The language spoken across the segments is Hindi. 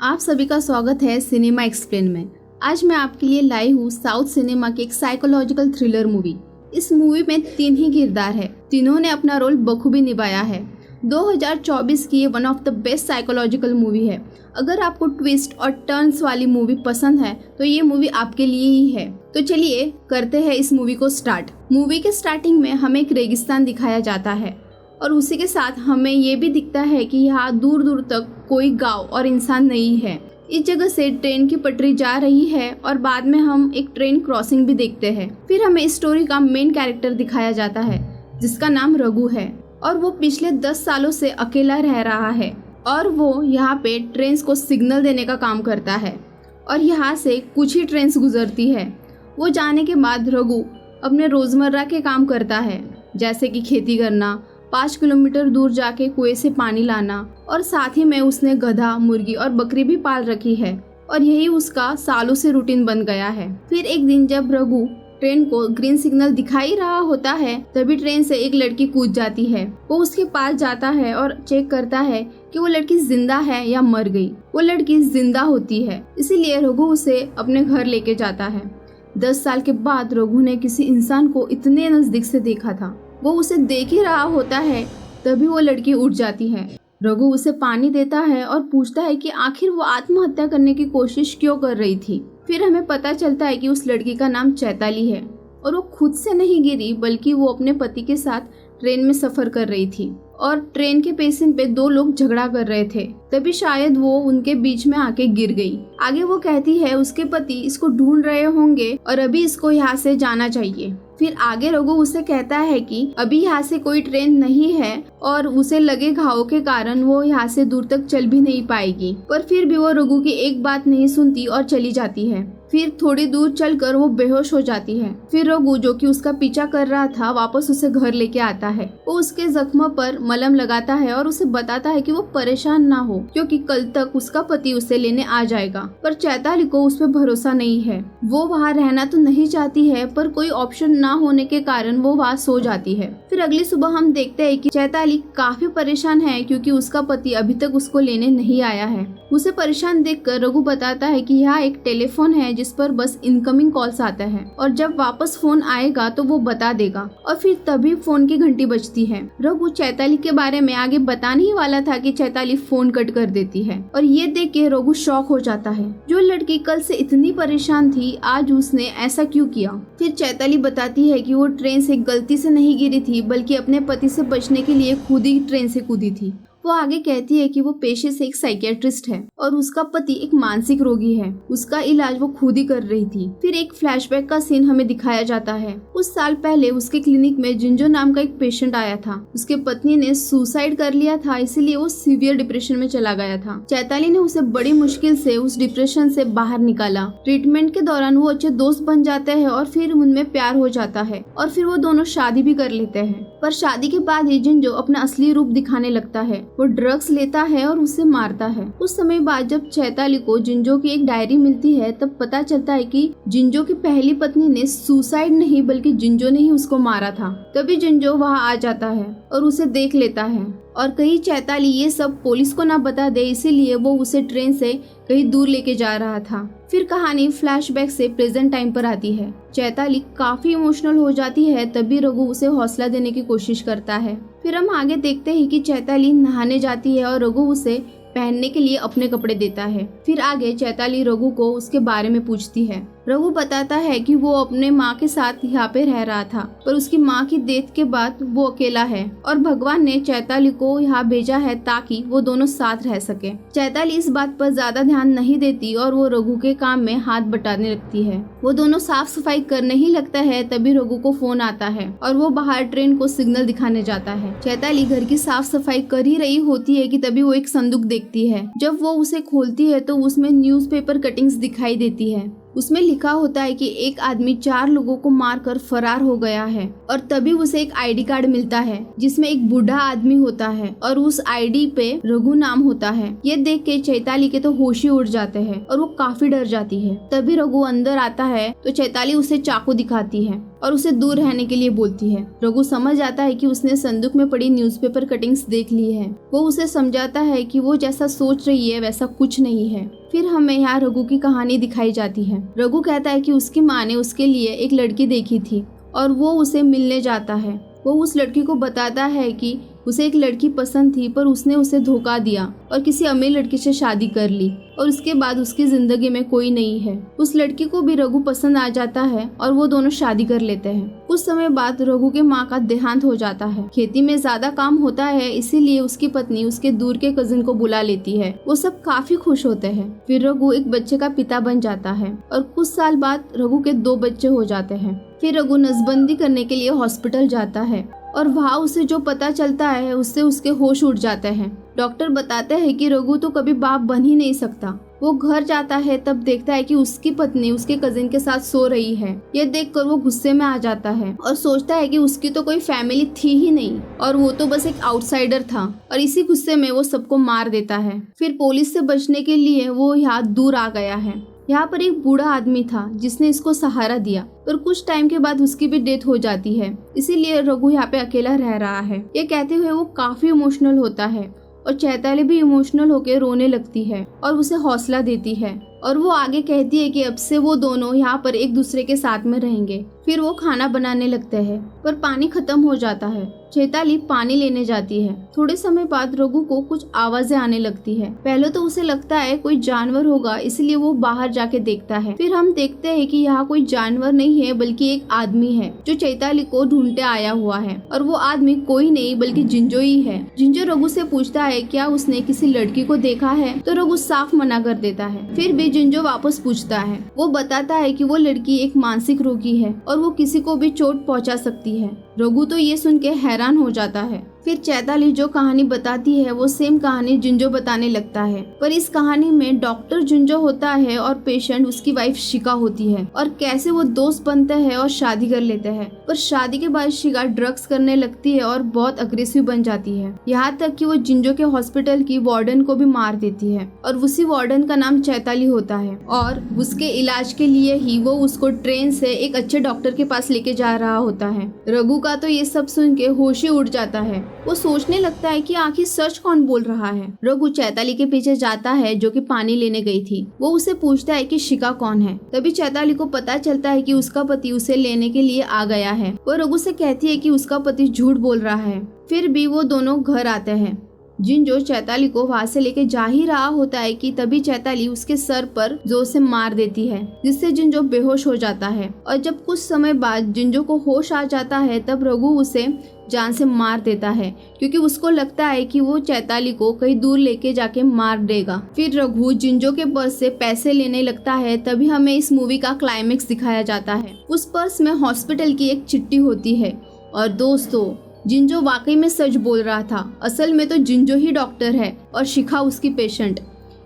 आप सभी का स्वागत है सिनेमा एक्सप्लेन में। आज मैं आपके लिए लाई हूँ साउथ सिनेमा की एक साइकोलॉजिकल थ्रिलर मूवी। इस मूवी में 3 ही किरदार है, तीनों ने अपना रोल बखूबी निभाया है। 2024 की ये one of the best psychological movie है। अगर आपको ट्विस्ट और टर्न्स वाली मूवी पसंद है तो ये मूवी आपके लिए ही है। तो चलिए करते हैं इस मूवी को स्टार्ट। मूवी के स्टार्टिंग में हमें एक रेगिस्तान दिखाया जाता है और उसी के साथ हमें ये भी दिखता है कि यहाँ दूर दूर तक कोई गांव और इंसान नहीं है। इस जगह से ट्रेन की पटरी जा रही है और बाद में हम एक ट्रेन क्रॉसिंग भी देखते हैं। फिर हमें इस स्टोरी का मेन कैरेक्टर दिखाया जाता है जिसका नाम रघु है और वो पिछले 10 सालों से अकेला रह रहा है और वो यहाँ पे ट्रेन को सिग्नल देने का काम करता है और यहाँ से कुछ ही ट्रेन गुजरती है। वो जाने के बाद रघु अपने रोजमर्रा के काम करता है, जैसे कि खेती करना, 5 किलोमीटर दूर जाके कुएं से पानी लाना और साथ ही में उसने गधा, मुर्गी और बकरी भी पाल रखी है और यही उसका सालों से रूटीन बन गया है। फिर एक दिन जब रघु ट्रेन को ग्रीन सिग्नल दिखाई रहा होता है तभी ट्रेन से एक लड़की कूद जाती है। वो उसके पास जाता है और चेक करता है कि वो लड़की जिंदा है या मर गई। वो लड़की जिंदा होती है, इसीलिए रघु उसे अपने घर लेके जाता है। 10 साल के बाद रघु ने किसी इंसान को इतने नजदीक से देखा था। वो उसे देख ही रहा होता है तभी वो लड़की उठ जाती है। रघु उसे पानी देता है और पूछता है कि आखिर वो आत्महत्या करने की कोशिश क्यों कर रही थी। फिर हमें पता चलता है कि उस लड़की का नाम चैताली है और वो खुद से नहीं गिरी बल्कि वो अपने पति के साथ ट्रेन में सफर कर रही थी और ट्रेन के स्टेशन पे 2 लोग झगड़ा कर रहे थे, तभी शायद वो उनके बीच में आके गिर गई। आगे वो कहती है उसके पति इसको ढूंढ रहे होंगे और अभी इसको यहाँ से जाना चाहिए। फिर आगे रघु उसे कहता है कि अभी यहाँ से कोई ट्रेन नहीं है और उसे लगे घाव के कारण वो यहाँ से दूर तक चल भी नहीं पाएगी, पर फिर भी वो रघु की एक बात नहीं सुनती और चली जाती है। फिर थोड़ी दूर चलकर वो बेहोश हो जाती है। फिर रघु जो कि उसका पीछा कर रहा था वापस उसे घर लेके आता है। वो उसके जख्म पर मलहम लगाता है और उसे बताता है कि वो परेशान ना हो क्योंकि कल तक उसका पति उसे लेने आ जाएगा। पर चैताली को उस पर भरोसा नहीं है। वो वहाँ रहना तो नहीं चाहती है पर कोई ऑप्शन ना होने के कारण वो वहाँ सो जाती है। फिर अगली सुबह हम देखते हैं कि चैताली काफी परेशान है क्योंकि उसका पति अभी तक उसको लेने नहीं आया है। उसे परेशान देखकर रघु बताता है कि यहाँ एक टेलीफोन है जिस पर बस इनकमिंग कॉल्स आता है और जब वापस फोन आएगा तो वो बता देगा। और फिर तभी फोन की घंटी बजती है। रघु चैताली के बारे में आगे बताने ही वाला था कि चैताली फोन कट कर देती है और ये देख के रघु शॉक हो जाता है। जो लड़की कल से इतनी परेशान थी आज उसने ऐसा क्यों किया। फिर चैताली बताती है कि वो ट्रेन से गलती से नहीं गिरी थी बल्कि अपने पति से बचने के लिए खुद ही ट्रेन से कूदी थी। वो आगे कहती है कि वो पेशे से एक साइकियाट्रिस्ट है और उसका पति एक मानसिक रोगी है। उसका इलाज वो खुद ही कर रही थी। फिर एक फ्लैशबैक का सीन हमें दिखाया जाता है। कुछ साल पहले उसके क्लिनिक में जिंजो नाम का एक पेशेंट आया था। उसके पत्नी ने सुसाइड कर लिया था, इसीलिए वो सीवियर डिप्रेशन में चला गया था। चैताली ने उसे बड़ी मुश्किल से उस डिप्रेशन से बाहर निकाला। ट्रीटमेंट के दौरान वो अच्छे दोस्त बन जाते हैं और फिर उनमें प्यार हो जाता है और फिर वो दोनों शादी भी कर लेते हैं। पर शादी के बाद ही जिंजो अपना असली रूप दिखाने लगता है। वो ड्रग्स लेता है और उसे मारता है। कुछ समय बाद जब चैताली को जिंजो की एक डायरी मिलती है तब पता चलता है कि जिंजो की पहली पत्नी ने सुसाइड नहीं बल्कि जिंजो ने ही उसको मारा था। तभी जिंजो वहाँ आ जाता है और उसे देख लेता है और कहीं चैताली ये सब पुलिस को ना बता दे, इसीलिए वो उसे ट्रेन से कहीं दूर लेके जा रहा था। फिर कहानी फ्लैशबैक से प्रेजेंट टाइम पर आती है। चैताली काफी इमोशनल हो जाती है, तभी रघु उसे हौसला देने की कोशिश करता है। फिर हम आगे देखते हैं कि चैताली नहाने जाती है और रघु उसे पहनने के लिए अपने कपड़े देता है। फिर आगे चैताली रघु को उसके बारे में पूछती है। रघु बताता है कि वो अपने माँ के साथ यहाँ पे रह रहा था पर उसकी माँ की डेथ के बाद वो अकेला है और भगवान ने चैताली को यहाँ भेजा है ताकि वो दोनों साथ रह सके। चैताली इस बात पर ज्यादा ध्यान नहीं देती और वो रघु के काम में हाथ बटाने लगती है। वो दोनों साफ सफाई करने ही लगता है तभी रघु को फोन आता है और वो बाहर ट्रेन को सिग्नल दिखाने जाता है। चैताली घर की साफ सफाई कर ही रही होती है कि तभी वो एक संदूक देखती है। जब वो उसे खोलती है तो उसमें न्यूज़पेपर कटिंग्स दिखाई देती है। उसमें लिखा होता है कि एक आदमी 4 लोगों को मारकर फरार हो गया है और तभी उसे एक आईडी कार्ड मिलता है जिसमें एक बूढ़ा आदमी होता है और उस आईडी पे रघु नाम होता है। ये देख के चैताली के तो होश ही उड़ जाते हैं और वो काफी डर जाती है। तभी रघु अंदर आता है तो चैताली उसे चाकू दिखाती है और उसे दूर रहने के लिए बोलती है। रघु समझ आता है कि उसने संदूक में पड़ी न्यूज़पेपर कटिंग्स देख ली है। वो उसे समझाता है कि वो जैसा सोच रही है वैसा कुछ नहीं है। फिर हमें यहाँ रघु की कहानी दिखाई जाती है। रघु कहता है कि उसकी माँ ने उसके लिए एक लड़की देखी थी और वो उसे मिलने जाता है। वो उस लड़की को बताता है कि उसे एक लड़की पसंद थी पर उसने उसे धोखा दिया और किसी अमीर लड़की से शादी कर ली और उसके बाद उसकी जिंदगी में कोई नहीं है। उस लड़की को भी रघु पसंद आ जाता है और वो दोनों शादी कर लेते हैं। कुछ समय बाद रघु के माँ का देहांत हो जाता है। खेती में ज्यादा काम होता है, इसीलिए उसकी पत्नी उसके दूर के कजिन को बुला लेती है। वो सब काफी खुश होते हैं। फिर रघु एक बच्चे का पिता बन जाता है और कुछ साल बाद रघु के 2 बच्चे हो जाते हैं। फिर रघु नसबंदी करने के लिए हॉस्पिटल जाता है और वहाँ उसे जो पता चलता है उससे उसके होश उड़ जाते हैं। डॉक्टर बताते हैं कि रघु तो कभी बाप बन ही नहीं सकता। वो घर जाता है तब देखता है कि उसकी पत्नी उसके कजिन के साथ सो रही है। ये देखकर वो गुस्से में आ जाता है और सोचता है कि उसकी तो कोई फैमिली थी ही नहीं और वो तो बस एक आउटसाइडर था, और इसी गुस्से में वो सबको मार देता है। फिर पुलिस से बचने के लिए वो यहाँ दूर आ गया है। यहाँ पर एक बूढ़ा आदमी था जिसने इसको सहारा दिया, पर कुछ टाइम के बाद उसकी भी डेथ हो जाती है। इसीलिए रघु यहाँ पे अकेला रह रहा है। ये कहते हुए वो काफी इमोशनल होता है और चैताली भी इमोशनल होकर रोने लगती है और उसे हौसला देती है और वो आगे कहती है कि अब से वो दोनों यहाँ पर एक दूसरे के साथ में रहेंगे। फिर वो खाना बनाने लगते हैं पर पानी खत्म हो जाता है। चैताली पानी लेने जाती है। थोड़े समय बाद रघु को कुछ आवाजें आने लगती है। पहले तो उसे लगता है कोई जानवर होगा, इसलिए वो बाहर जाके देखता है। फिर हम देखते हैं कि यहाँ कोई जानवर नहीं है बल्कि एक आदमी है जो चैताली को ढूंढते आया हुआ है, और वो आदमी कोई नहीं बल्कि जिंजो ही है। जिंजो रघु से पूछता है क्या उसने किसी लड़की को देखा है, तो रघु साफ मना कर देता है। फिर भी जिंजो वापस पूछता है। वो बताता है कि वो लड़की एक मानसिक रोगी है और वो किसी को भी चोट पहुंचा सकती है। रघु तो ये सुन के हैरान हो जाता है। फिर चैताली जो कहानी बताती है वो सेम कहानी जिंजो बताने लगता है, पर इस कहानी में डॉक्टर जिंजो होता है और पेशेंट उसकी वाइफ शिका होती है, और कैसे वो दोस्त बनते हैं और शादी कर लेते हैं। पर शादी के बाद शिका ड्रग्स करने लगती है और बहुत अग्रेसिव बन जाती है, यहाँ तक कि वो जिंजो के हॉस्पिटल की वार्डन को भी मार देती है, और उसी वार्डन का नाम चैताली होता है। और उसके इलाज के लिए ही वो उसको ट्रेन से एक अच्छे डॉक्टर के पास लेके जा रहा होता है। रघु का तो ये सब सुन के होश ही उड़ जाता है। वो सोचने लगता है कि आखिर सच कौन बोल रहा है। रघु चैताली के पीछे जाता है जो कि पानी लेने गई थी। वो उसे पूछता है कि शिका कौन है। तभी चैताली को पता चलता है कि उसका पति उसे लेने के लिए आ गया है। वो रघु से कहती है कि उसका पति झूठ बोल रहा है। फिर भी वो दोनों घर आते हैं। जिंजो चैताली को वहां से लेके जा ही रहा होता है कि तभी चैताली उसके सर पर जोर से मार देती है, जिससे जिंजो बेहोश हो जाता है। और जब कुछ समय बाद जिंजो को होश आ जाता है तब रघु उसे जान से मार देता है, क्योंकि उसको लगता है कि वो चैताली को कहीं दूर लेके जाके मार देगा। फिर रघु जिंजो के पर्स से पैसे लेने लगता है। तभी हमें इस मूवी का क्लाइमेक्स दिखाया जाता है। उस पर्स में हॉस्पिटल की एक चिट्ठी होती है। और दोस्तों, जिंजो वाकई में सच बोल रहा था। असल में तो जिंजो ही डॉक्टर है और शिखा उसकी पेशेंट।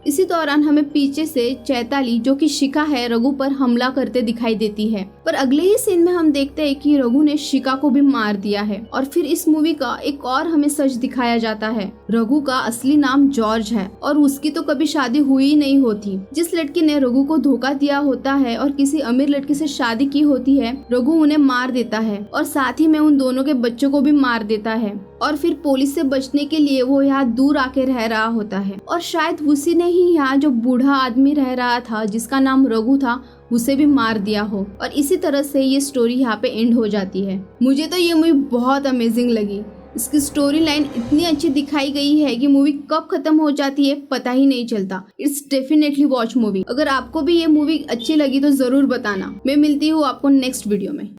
इसी दौरान हमें पीछे से चैताली, जो कि शिखा है, रघु पर हमला करते दिखाई देती है। पर अगले ही सीन में हम देखते हैं कि रघु ने शिखा को भी मार दिया है। और फिर इस मूवी का एक और हमें सच दिखाया जाता है। रघु का असली नाम जॉर्ज है और उसकी तो कभी शादी हुई ही नहीं होती। जिस लड़की ने रघु को धोखा दिया होता है और किसी अमीर लड़की से शादी की होती है, रघु उन्हें मार देता है और साथ ही में उन दोनों के बच्चों को भी मार देता है। और फिर पुलिस से बचने के लिए वो यहाँ दूर आके रह रहा होता है। और शायद उसी ने ही यहाँ जो बूढ़ा आदमी रह रहा था जिसका नाम रघु था, उसे भी मार दिया हो। और इसी तरह से ये स्टोरी यहाँ पे एंड हो जाती है। मुझे तो ये मूवी बहुत अमेजिंग लगी। इसकी स्टोरी लाइन इतनी अच्छी दिखाई गई है कि मूवी कब खत्म हो जाती है पता ही नहीं चलता। It's definitely watch movie. अगर आपको भी ये मूवी अच्छी लगी तो जरूर बताना। मैं मिलती हूँ आपको नेक्स्ट वीडियो में।